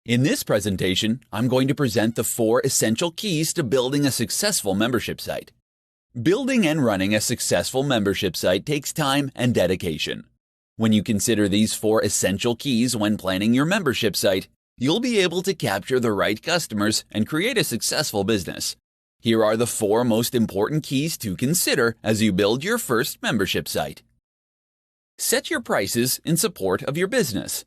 In this presentation, I'm going to present the 4 essential keys to building a successful membership site. Building and running a successful membership site takes time and dedication. When you consider these 4 essential keys when planning your membership site, you'll be able to capture the right customers and create a successful business. Here are the 4 most important keys to consider as you build your first membership site. Set your prices in support of your business.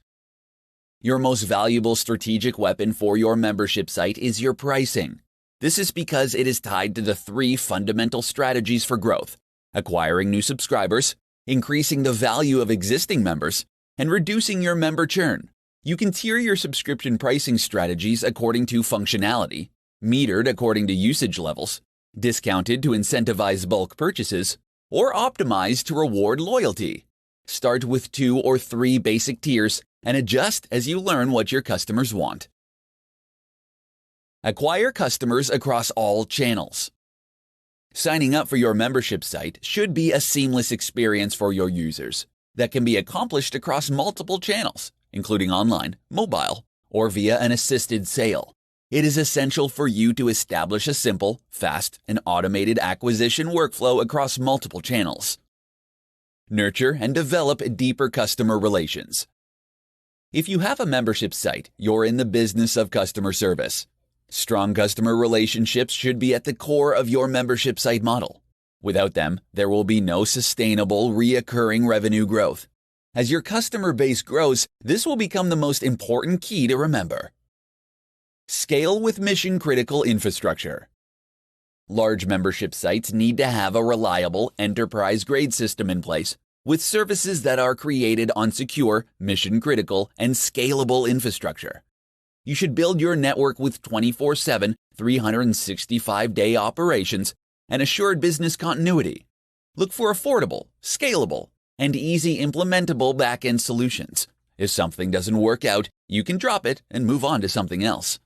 Your most valuable strategic weapon for your membership site is your pricing. This is because it is tied to the 3 fundamental strategies for growth: acquiring new subscribers, increasing the value of existing members, and reducing your member churn. You can tier your subscription pricing strategies according to functionality, metered according to usage levels, discounted to incentivize bulk purchases, or optimized to reward loyalty. Start with 2 or 3 basic tiers and adjust as you learn what your customers want. Acquire customers across all channels. Signing up for your membership site should be a seamless experience for your users that can be accomplished across multiple channels, including online, mobile, or via an assisted sale. It is essential for you to establish a simple, fast, and automated acquisition workflow across multiple channels. Nurture and develop deeper customer relations. If you have a membership site, you're in the business of customer service. Strong customer relationships should be at the core of your membership site model. Without them, there will be no sustainable, recurring revenue growth. As your customer base grows, this will become the most important key to remember. Scale with mission-critical infrastructure. Large membership sites need to have a reliable, enterprise-grade system in place, with services that are created on secure, mission-critical, and scalable infrastructure. You should build your network with 24/7, 365-day operations and assured business continuity. Look for affordable, scalable, and easy implementable back-end solutions. If something doesn't work out, you can drop it and move on to something else.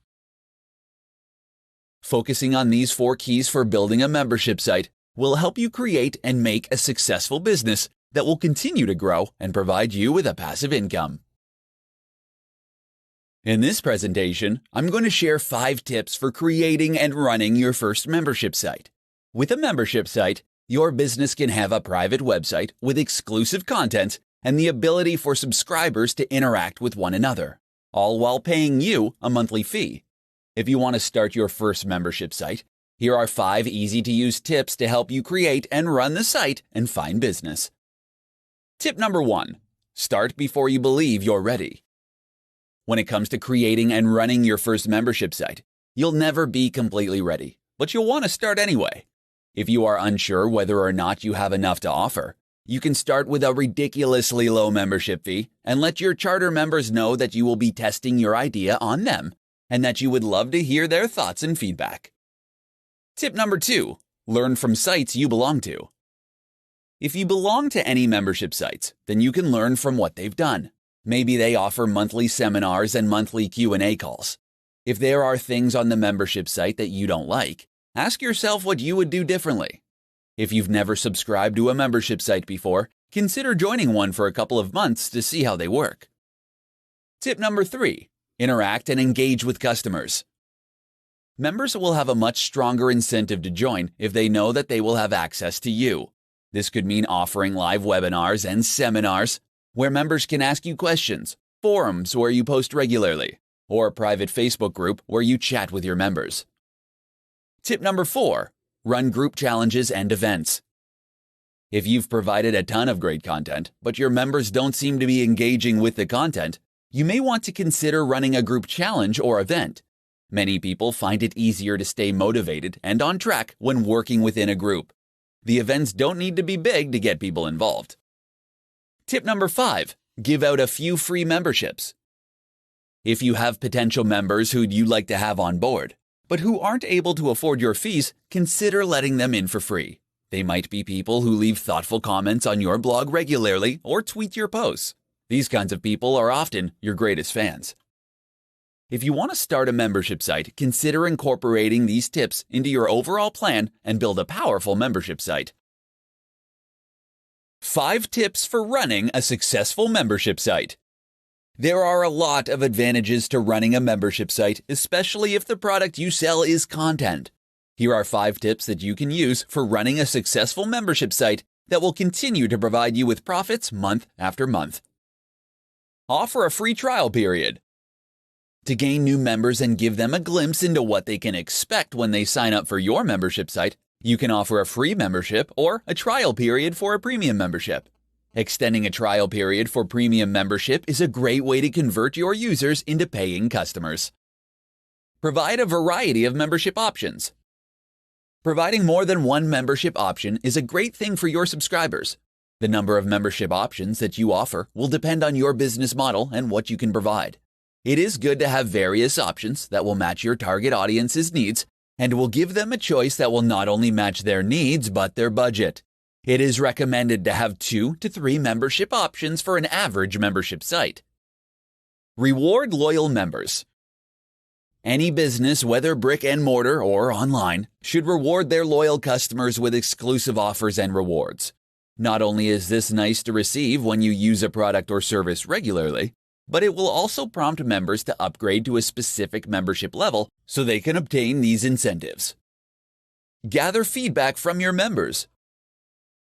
Focusing on these 4 keys for building a membership site will help you create and make a successful business that will continue to grow and provide you with a passive income. In this presentation, I'm going to share 5 tips for creating and running your first membership site. With a membership site, your business can have a private website with exclusive content and the ability for subscribers to interact with one another, all while paying you a monthly fee. If you want to start your first membership site, here are 5 easy-to-use tips to help you create and run the site and find business. Tip number 1. Start before you believe you're ready. When it comes to creating and running your first membership site, you'll never be completely ready, but you'll want to start anyway. If you are unsure whether or not you have enough to offer, you can start with a ridiculously low membership fee and let your charter members know that you will be testing your idea on them and that you would love to hear their thoughts and feedback. Tip number 2. Learn from sites you belong to. If you belong to any membership sites, then you can learn from what they've done. Maybe they offer monthly seminars and monthly Q&A calls. If there are things on the membership site that you don't like, ask yourself what you would do differently. If you've never subscribed to a membership site before, consider joining one for a couple of months to see how they work. Tip number 3. Interact and engage with customers. Members will have a much stronger incentive to join if they know that they will have access to you. This could mean offering live webinars and seminars where members can ask you questions, forums where you post regularly, or a private Facebook group where you chat with your members. Tip number 4. Run group challenges and events. If you've provided a ton of great content, but your members don't seem to be engaging with the content, you may want to consider running a group challenge or event. Many people find it easier to stay motivated and on track when working within a group. The events don't need to be big to get people involved. Tip number 5. Give out a few free memberships. If you have potential members who'd you like to have on board, but who aren't able to afford your fees, consider letting them in for free. They might be people who leave thoughtful comments on your blog regularly or tweet your posts. These kinds of people are often your greatest fans. If you want to start a membership site, consider incorporating these tips into your overall plan and build a powerful membership site. 5 tips for running a successful membership site. There are a lot of advantages to running a membership site, especially if the product you sell is content. Here are 5 tips that you can use for running a successful membership site that will continue to provide you with profits month after month. Offer a free trial period. To gain new members and give them a glimpse into what they can expect when they sign up for your membership site, you can offer a free membership or a trial period for a premium membership. Extending a trial period for premium membership is a great way to convert your users into paying customers. Provide a variety of membership options. Providing more than one membership option is a great thing for your subscribers. The number of membership options that you offer will depend on your business model and what you can provide. It is good to have various options that will match your target audience's needs and will give them a choice that will not only match their needs but their budget. It is recommended to have 2 to 3 membership options for an average membership site. Reward loyal members. Any business, whether brick and mortar or online, should reward their loyal customers with exclusive offers and rewards. Not only is this nice to receive when you use a product or service regularly, but it will also prompt members to upgrade to a specific membership level so they can obtain these incentives. Gather feedback from your members.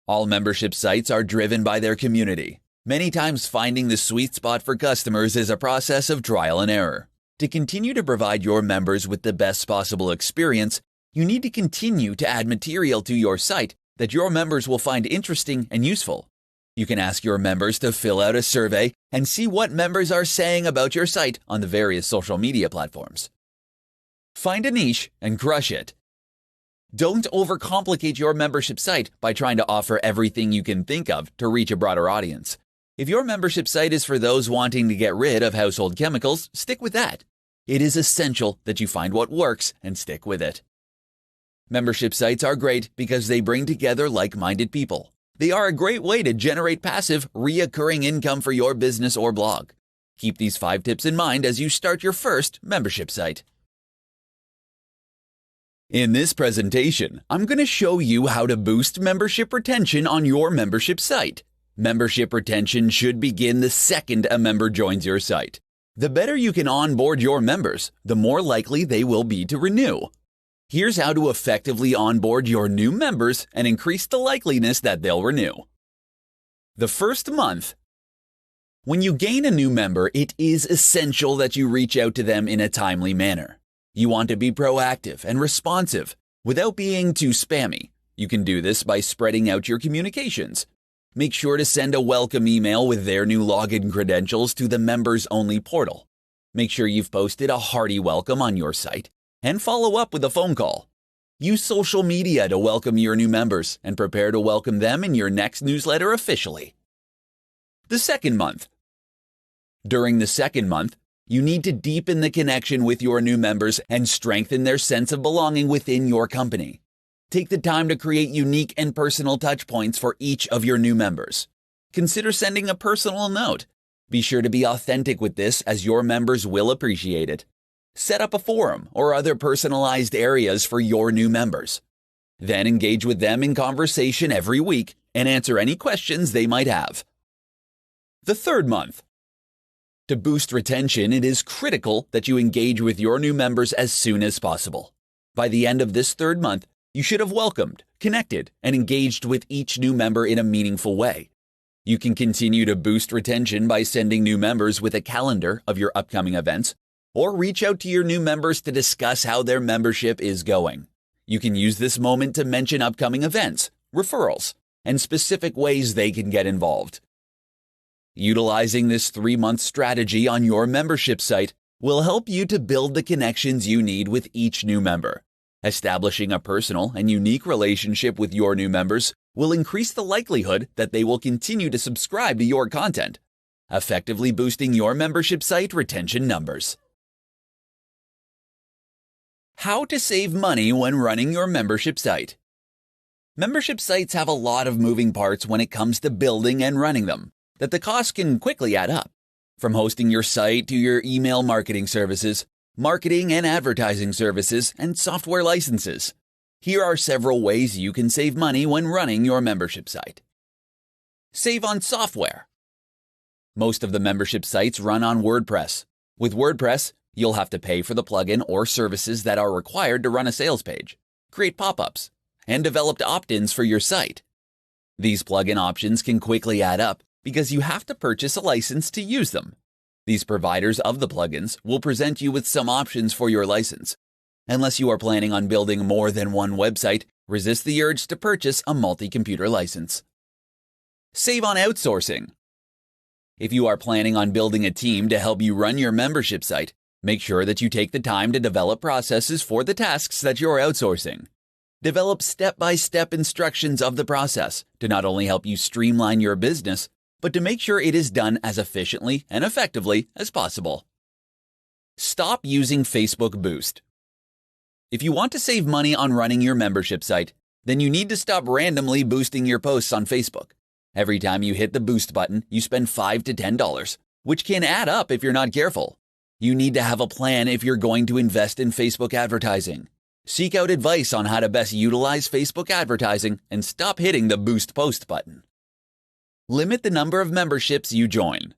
All membership sites are driven by their community. Many times finding the sweet spot for customers is a process of trial and error. To continue to provide your members with the best possible experience, you need to continue to add material to your site that your members will find interesting and useful. You can ask your members to fill out a survey and see what members are saying about your site on the various social media platforms. Find a niche and crush it. Don't overcomplicate your membership site by trying to offer everything you can think of to reach a broader audience. If your membership site is for those wanting to get rid of household chemicals, stick with that. It is essential that you find what works and stick with it. Membership sites are great because they bring together like-minded people. They are a great way to generate passive, recurring income for your business or blog. Keep these 5 tips in mind as you start your first membership site. In this presentation, I'm going to show you how to boost membership retention on your membership site. Membership retention should begin the second a member joins your site. The better you can onboard your members, the more likely they will be to renew. Here's how to effectively onboard your new members and increase the likeliness that they'll renew. The first month. When you gain a new member, it is essential that you reach out to them in a timely manner. You want to be proactive and responsive without being too spammy. You can do this by spreading out your communications. Make sure to send a welcome email with their new login credentials to the members-only portal. Make sure you've posted a hearty welcome on your site and follow up with a phone call. Use social media to welcome your new members and prepare to welcome them in your next newsletter officially. The second month. During the second month, you need to deepen the connection with your new members and strengthen their sense of belonging within your company. Take the time to create unique and personal touch points for each of your new members. Consider sending a personal note. Be sure to be authentic with this as your members will appreciate it. Set up a forum or other personalized areas for your new members. Then engage with them in conversation every week and answer any questions they might have. The third month. To boost retention, it is critical that you engage with your new members as soon as possible. By the end of this third month, you should have welcomed, connected, and engaged with each new member in a meaningful way. You can continue to boost retention by sending new members with a calendar of your upcoming events, or reach out to your new members to discuss how their membership is going. You can use this moment to mention upcoming events, referrals, and specific ways they can get involved. Utilizing this 3-month strategy on your membership site will help you to build the connections you need with each new member. Establishing a personal and unique relationship with your new members will increase the likelihood that they will continue to subscribe to your content, effectively boosting your membership site retention numbers. How to save money when running your membership site. Membership sites have a lot of moving parts when it comes to building and running them, that the cost can quickly add up. From hosting your site to your email marketing services, marketing and advertising services, and software licenses. Here are several ways you can save money when running your membership site. Save on software. Most of the membership sites run on WordPress. With WordPress, you'll have to pay for the plugin or services that are required to run a sales page, create pop-ups, and develop opt-ins for your site. These plugin options can quickly add up because you have to purchase a license to use them. These providers of the plugins will present you with some options for your license. Unless you are planning on building more than one website, resist the urge to purchase a multi-computer license. Save on outsourcing. If you are planning on building a team to help you run your membership site, make sure that you take the time to develop processes for the tasks that you're outsourcing. Develop step-by-step instructions of the process to not only help you streamline your business, but to make sure it is done as efficiently and effectively as possible. Stop using Facebook Boost. If you want to save money on running your membership site, then you need to stop randomly boosting your posts on Facebook. Every time you hit the boost button, you spend $5 to $10, which can add up if you're not careful. You need to have a plan if you're going to invest in Facebook advertising. Seek out advice on how to best utilize Facebook advertising and stop hitting the boost post button. Limit the number of memberships you join.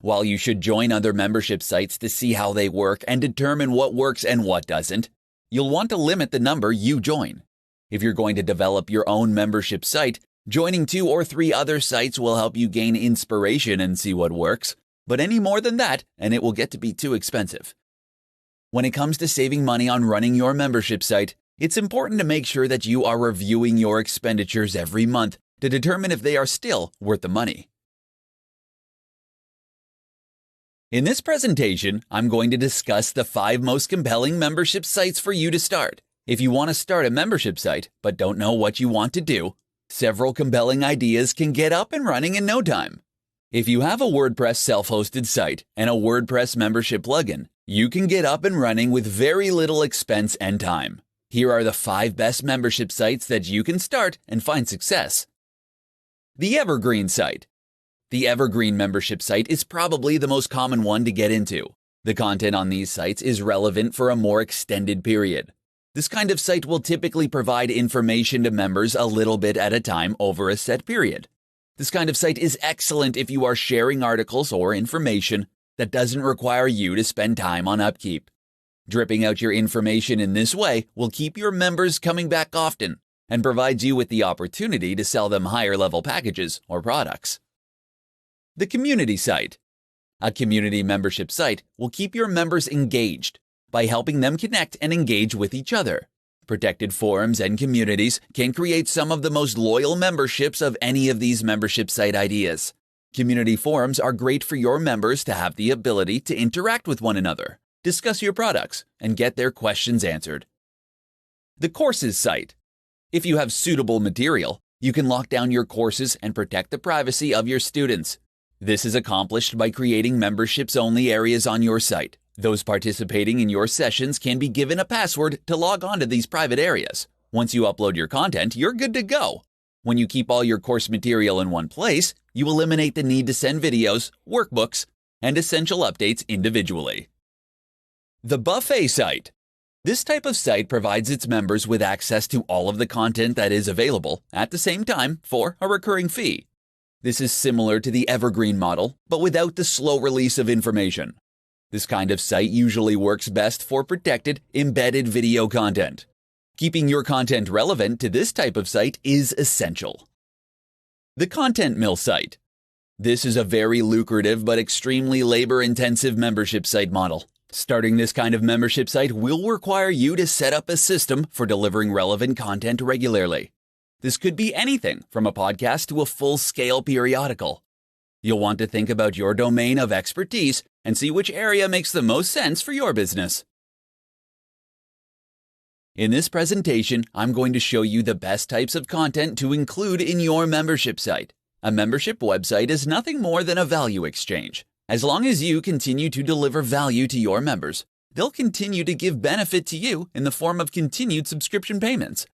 While you should join other membership sites to see how they work and determine what works and what doesn't, you'll want to limit the number you join. If you're going to develop your own membership site, joining 2 or 3 other sites will help you gain inspiration and see what works, but any more than that, and it will get to be too expensive. When it comes to saving money on running your membership site, it's important to make sure that you are reviewing your expenditures every month to determine if they are still worth the money. In this presentation, I'm going to discuss the 5 most compelling membership sites for you to start. If you want to start a membership site but don't know what you want to do, several compelling ideas can get up and running in no time. If you have a WordPress self-hosted site and a WordPress membership plugin, you can get up and running with very little expense and time. Here are the 5 best membership sites that you can start and find success. The Evergreen site. The Evergreen membership site is probably the most common one to get into. The content on these sites is relevant for a more extended period. This kind of site will typically provide information to members a little bit at a time over a set period. This kind of site is excellent if you are sharing articles or information that doesn't require you to spend time on upkeep. Dripping out your information in this way will keep your members coming back often and provides you with the opportunity to sell them higher-level packages or products. The Community site. A community membership site will keep your members engaged by helping them connect and engage with each other. Protected forums and communities can create some of the most loyal memberships of any of these membership site ideas. Community forums are great for your members to have the ability to interact with one another, discuss your products, and get their questions answered. The Courses site. If you have suitable material, you can lock down your courses and protect the privacy of your students. This is accomplished by creating memberships-only areas on your site. Those participating in your sessions can be given a password to log on to these private areas. Once you upload your content, you're good to go. When you keep all your course material in one place, you eliminate the need to send videos, workbooks, and essential updates individually. The Buffet site. This type of site provides its members with access to all of the content that is available at the same time for a recurring fee. This is similar to the Evergreen model, but without the slow release of information. This kind of site usually works best for protected, embedded video content. Keeping your content relevant to this type of site is essential. The Content Mill site. This is a very lucrative but extremely labor-intensive membership site model. Starting this kind of membership site will require you to set up a system for delivering relevant content regularly. This could be anything from a podcast to a full-scale periodical. You'll want to think about your domain of expertise and see which area makes the most sense for your business. In this presentation, I'm going to show you the best types of content to include in your membership site. A membership website is nothing more than a value exchange. As long as you continue to deliver value to your members, they'll continue to give benefit to you in the form of continued subscription payments.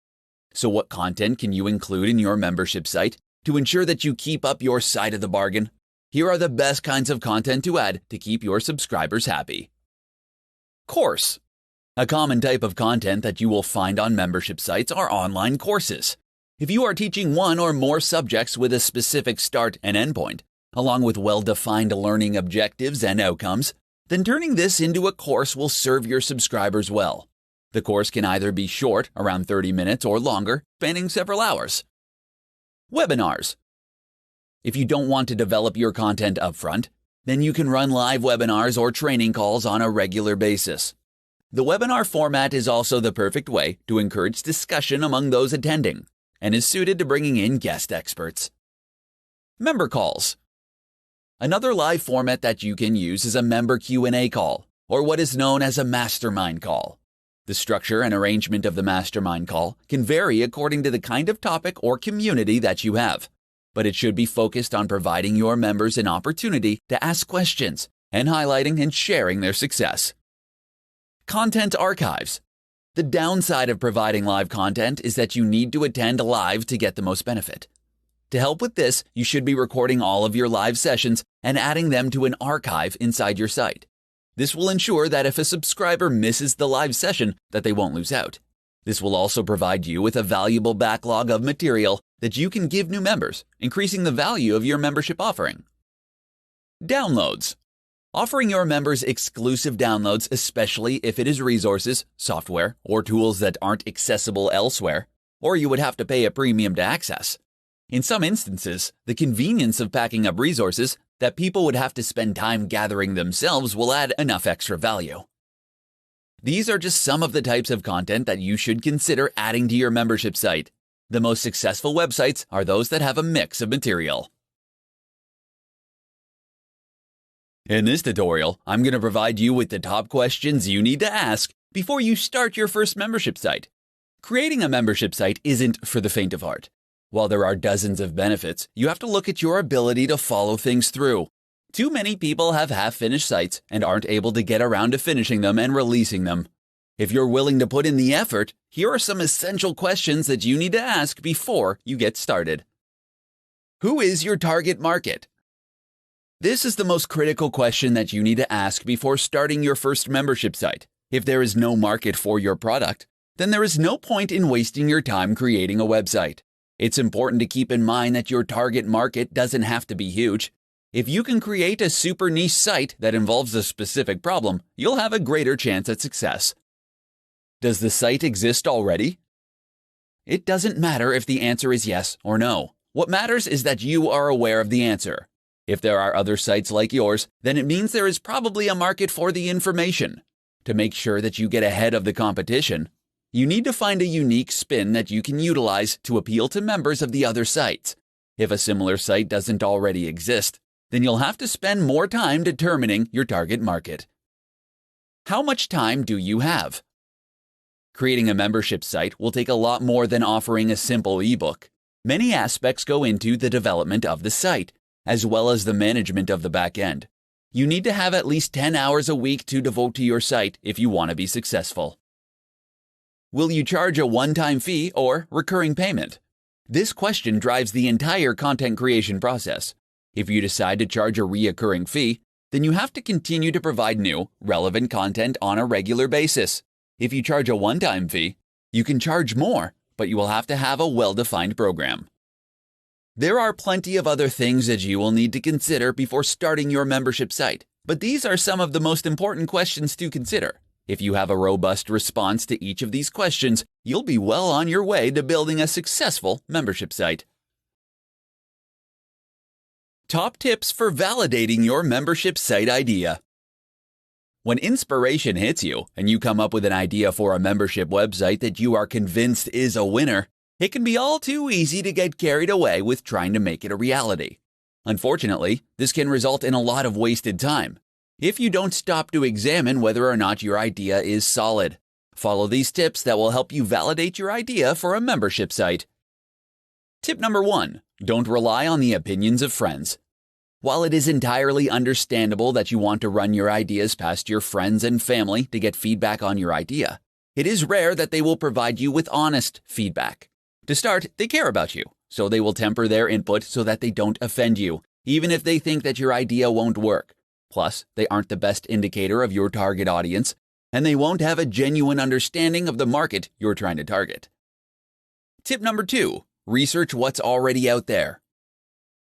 So what content can you include in your membership site to ensure that you keep up your side of the bargain? Here are the best kinds of content to add to keep your subscribers happy. Course. A common type of content that you will find on membership sites are online courses. If you are teaching one or more subjects with a specific start and end point, along with well-defined learning objectives and outcomes, then turning this into a course will serve your subscribers well. The course can either be short, around 30 minutes, or longer, spanning several hours. Webinars. If you don't want to develop your content upfront, then you can run live webinars or training calls on a regular basis. The webinar format is also the perfect way to encourage discussion among those attending and is suited to bringing in guest experts. Member calls. Another live format that you can use is a member Q&A call, or what is known as a mastermind call. The structure and arrangement of the mastermind call can vary according to the kind of topic or community that you have, but it should be focused on providing your members an opportunity to ask questions and highlighting and sharing their success. Content archives. The downside of providing live content is that you need to attend live to get the most benefit. To help with this, you should be recording all of your live sessions and adding them to an archive inside your site. This will ensure that if a subscriber misses the live session, that they won't lose out. This will also provide you with a valuable backlog of material that you can give new members, increasing the value of your membership offering. Downloads. Offering your members exclusive downloads, especially if it is resources, software, or tools that aren't accessible elsewhere, or you would have to pay a premium to access. In some instances, the convenience of packing up resources that people would have to spend time gathering themselves will add enough extra value. These are just some of the types of content that you should consider adding to your membership site. The most successful websites are those that have a mix of material. In this tutorial, I'm going to provide you with the top questions you need to ask before you start your first membership site. Creating a membership site isn't for the faint of heart. While there are dozens of benefits, you have to look at your ability to follow things through. Too many people have half-finished sites and aren't able to get around to finishing them and releasing them. If you're willing to put in the effort, here are some essential questions that you need to ask before you get started. Who is your target market? This is the most critical question that you need to ask before starting your first membership site. If there is no market for your product, then there is no point in wasting your time creating a website. It's important to keep in mind that your target market doesn't have to be huge. If you can create a super niche site that involves a specific problem, you'll have a greater chance at success. Does the site exist already? It doesn't matter if the answer is yes or no. What matters is that you are aware of the answer. If there are other sites like yours, then it means there is probably a market for the information. To make sure that you get ahead of the competition, you need to find a unique spin that you can utilize to appeal to members of the other sites. If a similar site doesn't already exist, then you'll have to spend more time determining your target market. How much time do you have? Creating a membership site will take a lot more than offering a simple ebook. Many aspects go into the development of the site, as well as the management of the back end. You need to have at least 10 hours a week to devote to your site if you want to be successful. Will you charge a one-time fee or recurring payment? This question drives the entire content creation process. If you decide to charge a recurring fee, then you have to continue to provide new, relevant content on a regular basis. If you charge a one-time fee, you can charge more, but you will have to have a well-defined program. There are plenty of other things that you will need to consider before starting your membership site, but these are some of the most important questions to consider. If you have a robust response to each of these questions, you'll be well on your way to building a successful membership site. Top tips for validating your membership site idea. When inspiration hits you and you come up with an idea for a membership website that you are convinced is a winner, it can be all too easy to get carried away with trying to make it a reality. Unfortunately, this can result in a lot of wasted time if you don't stop to examine whether or not your idea is solid. Follow these tips that will help you validate your idea for a membership site. Tip number 1. Don't rely on the opinions of friends. While it is entirely understandable that you want to run your ideas past your friends and family to get feedback on your idea, it is rare that they will provide you with honest feedback. To start, they care about you, so they will temper their input so that they don't offend you, even if they think that your idea won't work. Plus, they aren't the best indicator of your target audience, and they won't have a genuine understanding of the market you're trying to target. Tip number 2. Research what's already out there.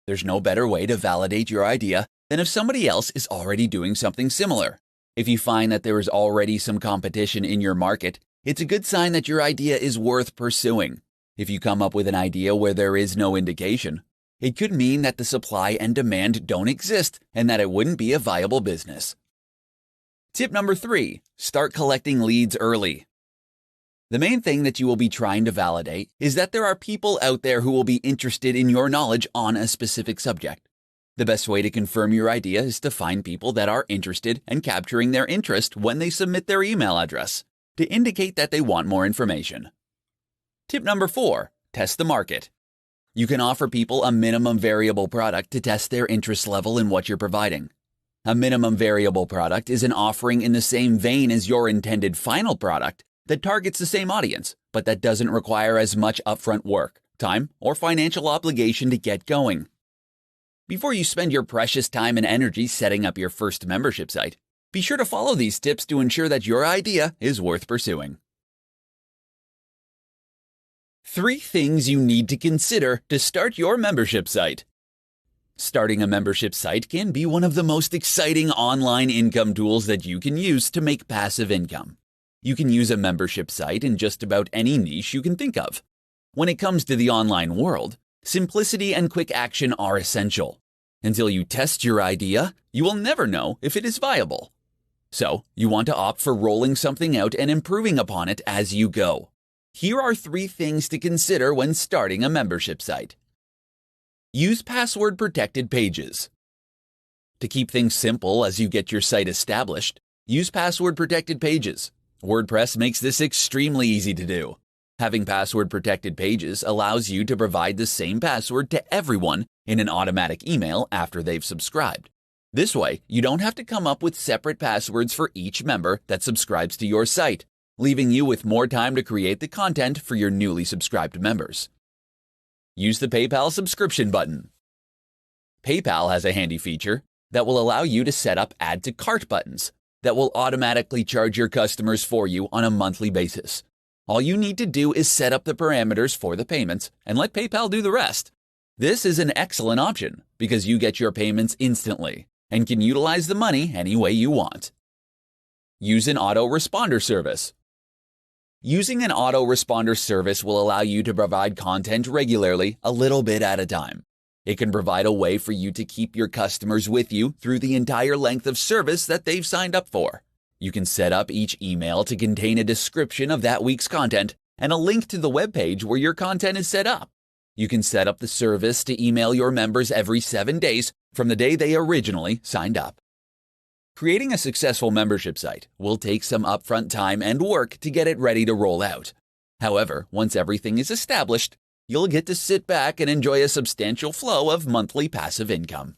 There's no better way to validate your idea than if somebody else is already doing something similar. If you find that there is already some competition in your market, it's a good sign that your idea is worth pursuing. If you come up with an idea where there is no indication, it could mean that the supply and demand don't exist and that it wouldn't be a viable business. Tip number 3, start collecting leads early. The main thing that you will be trying to validate is that there are people out there who will be interested in your knowledge on a specific subject. The best way to confirm your idea is to find people that are interested and capturing their interest when they submit their email address to indicate that they want more information. Tip number 4, test the market. You can offer people a minimum variable product to test their interest level in what you're providing. A minimum variable product is an offering in the same vein as your intended final product that targets the same audience, but that doesn't require as much upfront work, time, or financial obligation to get going. Before you spend your precious time and energy setting up your first membership site, be sure to follow these tips to ensure that your idea is worth pursuing. 3 things you need to consider to start your membership site. Starting a membership site can be one of the most exciting online income tools that you can use to make passive income. You can use a membership site in just about any niche you can think of. When it comes to the online world, simplicity and quick action are essential. Until you test your idea, you will never know if it is viable. So, you want to opt for rolling something out and improving upon it as you go. Here are 3 things to consider when starting a membership site. Use password-protected pages. To keep things simple as you get your site established, use password-protected pages. WordPress makes this extremely easy to do. Having password-protected pages allows you to provide the same password to everyone in an automatic email after they've subscribed. This way, you don't have to come up with separate passwords for each member that subscribes to your site, leaving you with more time to create the content for your newly subscribed members. Use the PayPal subscription button. PayPal has a handy feature that will allow you to set up add to cart buttons that will automatically charge your customers for you on a monthly basis. All you need to do is set up the parameters for the payments and let PayPal do the rest. This is an excellent option because you get your payments instantly and can utilize the money any way you want. Use an autoresponder service. Using an autoresponder service will allow you to provide content regularly, a little bit at a time. It can provide a way for you to keep your customers with you through the entire length of service that they've signed up for. You can set up each email to contain a description of that week's content and a link to the web page where your content is set up. You can set up the service to email your members every 7 days from the day they originally signed up. Creating a successful membership site will take some upfront time and work to get it ready to roll out. However, once everything is established, you'll get to sit back and enjoy a substantial flow of monthly passive income.